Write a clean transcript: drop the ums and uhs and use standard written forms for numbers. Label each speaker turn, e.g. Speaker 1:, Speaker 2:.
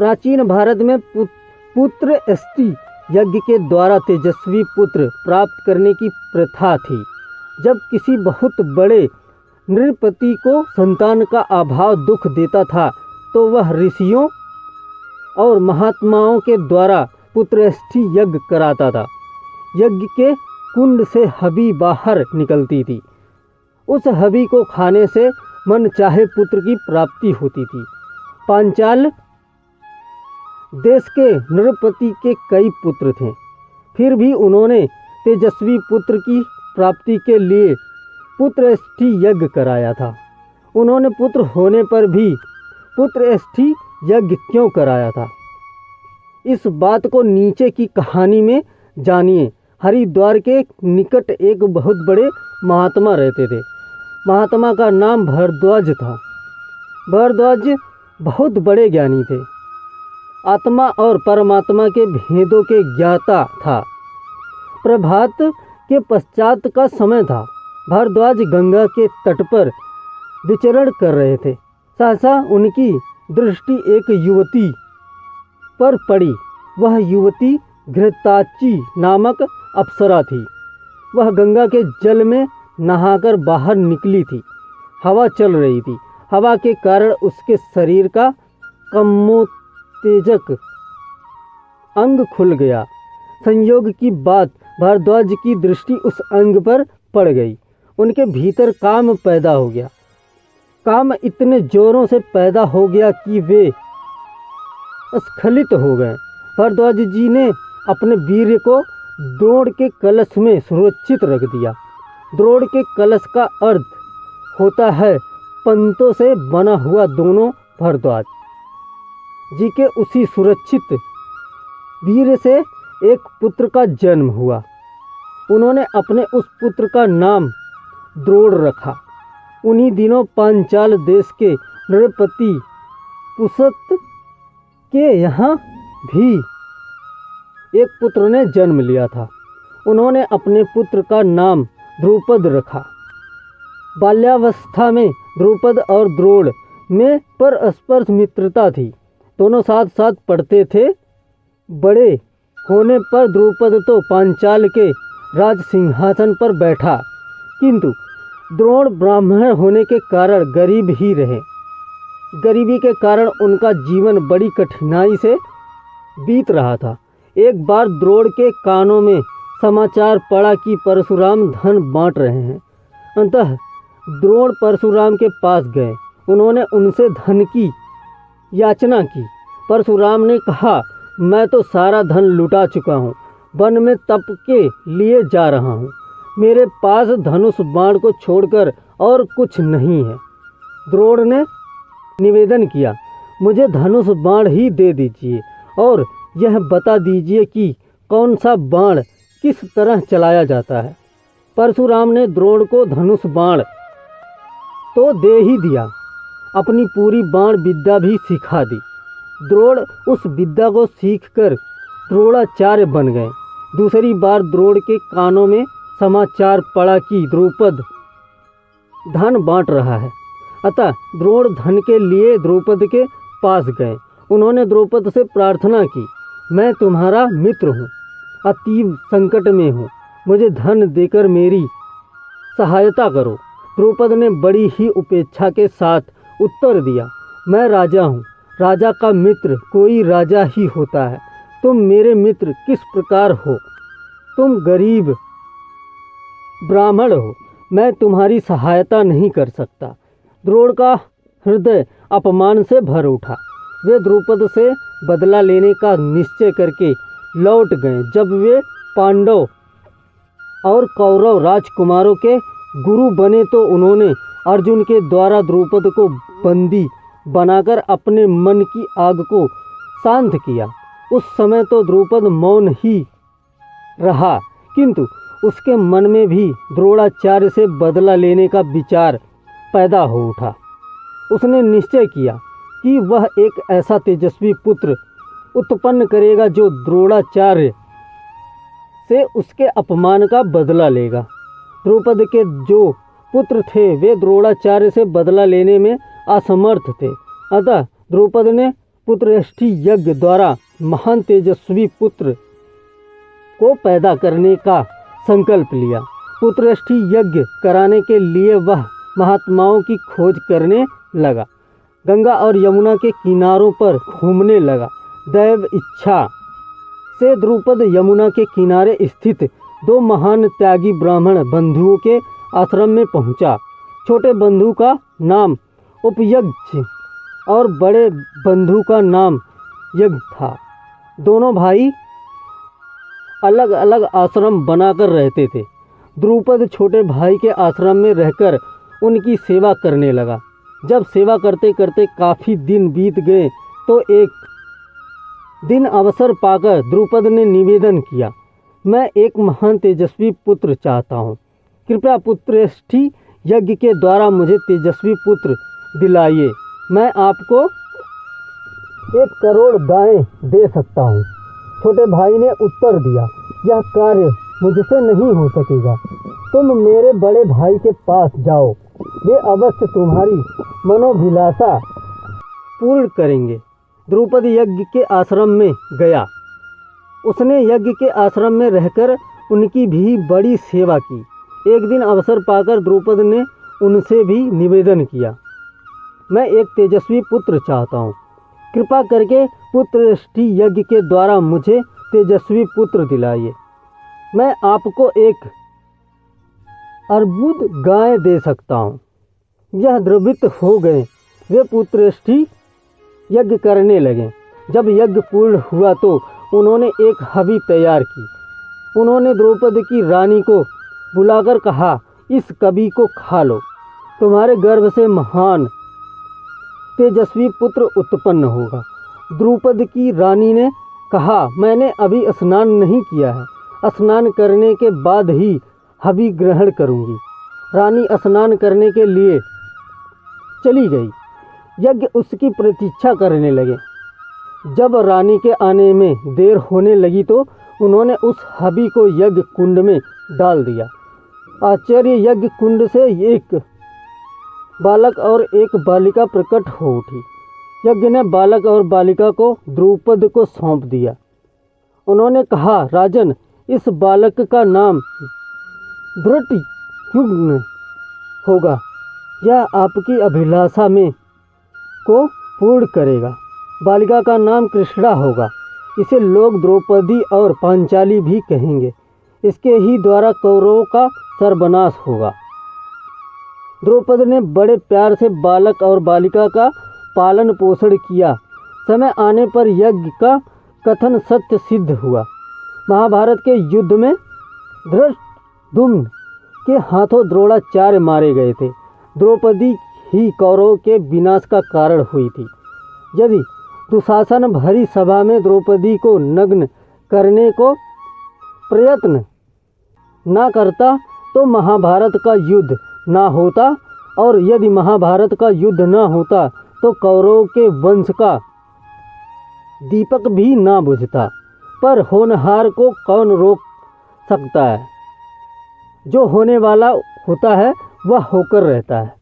Speaker 1: प्राचीन भारत में पुत्र षष्ठी यज्ञ के द्वारा तेजस्वी पुत्र प्राप्त करने की प्रथा थी। जब किसी बहुत बड़े नृपति को संतान का अभाव दुख देता था तो वह ऋषियों और महात्माओं के द्वारा पुत्रष्ठी यज्ञ कराता था। यज्ञ के कुंड से हबी बाहर निकलती थी। उस हबी को खाने से मन चाहे पुत्र की प्राप्ति होती थी। पांचाल देश के नृपति के कई पुत्र थे, फिर भी उन्होंने तेजस्वी पुत्र की प्राप्ति के लिए पुत्रष्ठी यज्ञ कराया था। उन्होंने पुत्र होने पर भी पुत्रष्ठी यज्ञ क्यों कराया था, इस बात को नीचे की कहानी में जानिए। हरिद्वार के निकट एक बहुत बड़े महात्मा रहते थे। महात्मा का नाम भारद्वाज था। भारद्वाज बहुत बड़े ज्ञानी थे। आत्मा और परमात्मा के भेदों के ज्ञाता था। प्रभात के पश्चात का समय था। भारद्वाज गंगा के तट पर विचरण कर रहे थे। सहसा उनकी दृष्टि एक युवती पर पड़ी। वह युवती घृताची नामक अप्सरा थी। वह गंगा के जल में नहाकर बाहर निकली थी। हवा चल रही थी। हवा के कारण उसके शरीर का कमोत्तेजक अंग खुल गया। संयोग की बात, भारद्वाज की दृष्टि उस अंग पर पड़ गई। उनके भीतर काम पैदा हो गया। काम इतने जोरों से पैदा हो गया कि वे स्खलित हो गए। भारद्वाज जी ने अपने वीर्य को द्रोण के कलश में सुरक्षित रख दिया। द्रोण के कलश का अर्थ होता है पंतों से बना हुआ। दोनों भारद्वाज जी के उसी सुरक्षित वीर्य से एक पुत्र का जन्म हुआ। उन्होंने अपने उस पुत्र का नाम द्रोण रखा। उन्हीं दिनों पांचाल देश के नृपति पुसत के यहाँ भी एक पुत्र ने जन्म लिया था। उन्होंने अपने पुत्र का नाम द्रुपद रखा। बाल्यावस्था में द्रुपद और द्रोण में परस्पर मित्रता थी। दोनों साथ साथ पढ़ते थे। बड़े होने पर द्रुपद तो पांचाल के राज सिंहासन पर बैठा, किंतु द्रोण ब्राह्मण होने के कारण गरीब ही रहे। गरीबी के कारण उनका जीवन बड़ी कठिनाई से बीत रहा था। एक बार द्रोण के कानों में समाचार पड़ा कि परशुराम धन बांट रहे हैं। अतः द्रोण परशुराम के पास गए। उन्होंने उनसे धन की याचना की। परशुराम ने कहा, मैं तो सारा धन लुटा चुका हूँ। वन में तप के लिए जा रहा हूँ। मेरे पास धनुष बाण को छोड़कर और कुछ नहीं है। द्रोण ने निवेदन किया, मुझे धनुष बाण ही दे दीजिए और यह बता दीजिए कि कौन सा बाण किस तरह चलाया जाता है। परशुराम ने द्रोण को धनुष बाण तो दे ही दिया, अपनी पूरी बाण विद्या भी सिखा दी। द्रोण उस विद्या को सीखकर द्रोणाचार्य बन गए। दूसरी बार द्रोण के कानों में समाचार पड़ा कि द्रुपद धन बांट रहा है। अतः द्रोण धन के लिए द्रुपद के पास गए। उन्होंने द्रुपद से प्रार्थना की, मैं तुम्हारा मित्र हूँ, अतीव संकट में हूँ, मुझे धन देकर मेरी सहायता करो। द्रुपद ने बड़ी ही उपेक्षा के साथ उत्तर दिया, मैं राजा हूँ। राजा का मित्र कोई राजा ही होता है। तुम मेरे मित्र किस प्रकार हो? तुम गरीब ब्राह्मण हो, मैं तुम्हारी सहायता नहीं कर सकता। द्रोण का हृदय अपमान से भर उठा। वे द्रुपद से बदला लेने का निश्चय करके लौट गए। जब वे पांडव और कौरव राजकुमारों के गुरु बने तो उन्होंने अर्जुन के द्वारा द्रुपद को बंदी बनाकर अपने मन की आग को शांत किया। उस समय तो द्रुपद मौन ही रहा, किंतु उसके मन में भी द्रोणाचार्य से बदला लेने का विचार पैदा हो उठा। उसने निश्चय किया कि वह एक ऐसा तेजस्वी पुत्र उत्पन्न करेगा जो द्रोणाचार्य से उसके अपमान का बदला लेगा। द्रुपद के जो पुत्र थे वे द्रोणाचार्य से बदला लेने में असमर्थ थे। अतः द्रुपद ने पुत्रष्टि यज्ञ द्वारा महान तेजस्वी पुत्र को पैदा करने का संकल्प लिया। पुत्रष्टि यज्ञ कराने के लिए वह महात्माओं की खोज करने लगा। गंगा और यमुना के किनारों पर घूमने लगा। दैव इच्छा से द्रुपद यमुना के किनारे स्थित दो महान त्यागी ब्राह्मण बंधुओं के आश्रम में पहुंचा। छोटे बंधु का नाम उपयज्ञ और बड़े बंधु का नाम यज्ञ था। दोनों भाई अलग अलग आश्रम बनाकर रहते थे। द्रुपद छोटे भाई के आश्रम में रहकर उनकी सेवा करने लगा। जब सेवा करते करते काफ़ी दिन बीत गए तो एक दिन अवसर पाकर द्रुपद ने निवेदन किया, मैं एक महान तेजस्वी पुत्र चाहता हूँ। कृपया पुत्रष्टि यज्ञ के द्वारा मुझे तेजस्वी पुत्र दिलाइए। मैं आपको 1 करोड़ गायें दे सकता हूँ। छोटे भाई ने उत्तर दिया, यह कार्य मुझसे नहीं हो सकेगा। तुम मेरे बड़े भाई के पास जाओ, वे अवश्य तुम्हारी मनोभिलाषा पूर्ण करेंगे। द्रुपद यज्ञ के आश्रम में गया। उसने यज्ञ के आश्रम में रहकर उनकी भी बड़ी सेवा की। एक दिन अवसर पाकर द्रुपद ने उनसे भी निवेदन किया, मैं एक तेजस्वी पुत्र चाहता हूँ। कृपा करके पुत्रष्टि यज्ञ के द्वारा मुझे तेजस्वी पुत्र दिलाइए। मैं आपको 1 अर्बुद गाय दे सकता हूँ। यह द्रवित हो गए। वे पुत्रष्टि यज्ञ करने लगे। जब यज्ञ पूर्ण हुआ तो उन्होंने एक हवि तैयार की। उन्होंने द्रौपदी की रानी को बुलाकर कहा, इस कबी को खा लो, तुम्हारे गर्भ से महान तेजस्वी पुत्र उत्पन्न होगा। द्रुपद की रानी ने कहा, मैंने अभी स्नान नहीं किया है, स्नान करने के बाद ही हवि ग्रहण करूंगी। रानी स्नान करने के लिए चली गई। यज्ञ उसकी प्रतीक्षा करने लगे। जब रानी के आने में देर होने लगी तो उन्होंने उस हवि को यज्ञ कुंड में डाल दिया। आश्चर्य, यज्ञ कुंड से एक बालक और एक बालिका प्रकट हो उठी। यज्ञ ने बालक और बालिका को द्रुपद को सौंप दिया। उन्होंने कहा, राजन, इस बालक का नाम धृतयुम्न होगा। यह आपकी अभिलाषा में को पूर्ण करेगा। बालिका का नाम कृष्णा होगा। इसे लोग द्रौपदी और पांचाली भी कहेंगे। इसके ही द्वारा कौरवों का सर्वनाश होगा। द्रौपदी ने बड़े प्यार से बालक और बालिका का पालन पोषण किया। समय आने पर यज्ञ का कथन सत्य सिद्ध हुआ। महाभारत के युद्ध में धृष्टद्युम्न के हाथों द्रोणाचार्य मारे गए थे। द्रौपदी ही कौरवों के विनाश का कारण हुई थी। यदि दुशासन भरी सभा में द्रौपदी को नग्न करने को प्रयत्न न करता तो महाभारत का युद्ध न होता, और यदि महाभारत का युद्ध न होता तो कौरवों के वंश का दीपक भी न बुझता। पर होनहार को कौन रोक सकता है? जो होने वाला होता है वह होकर रहता है।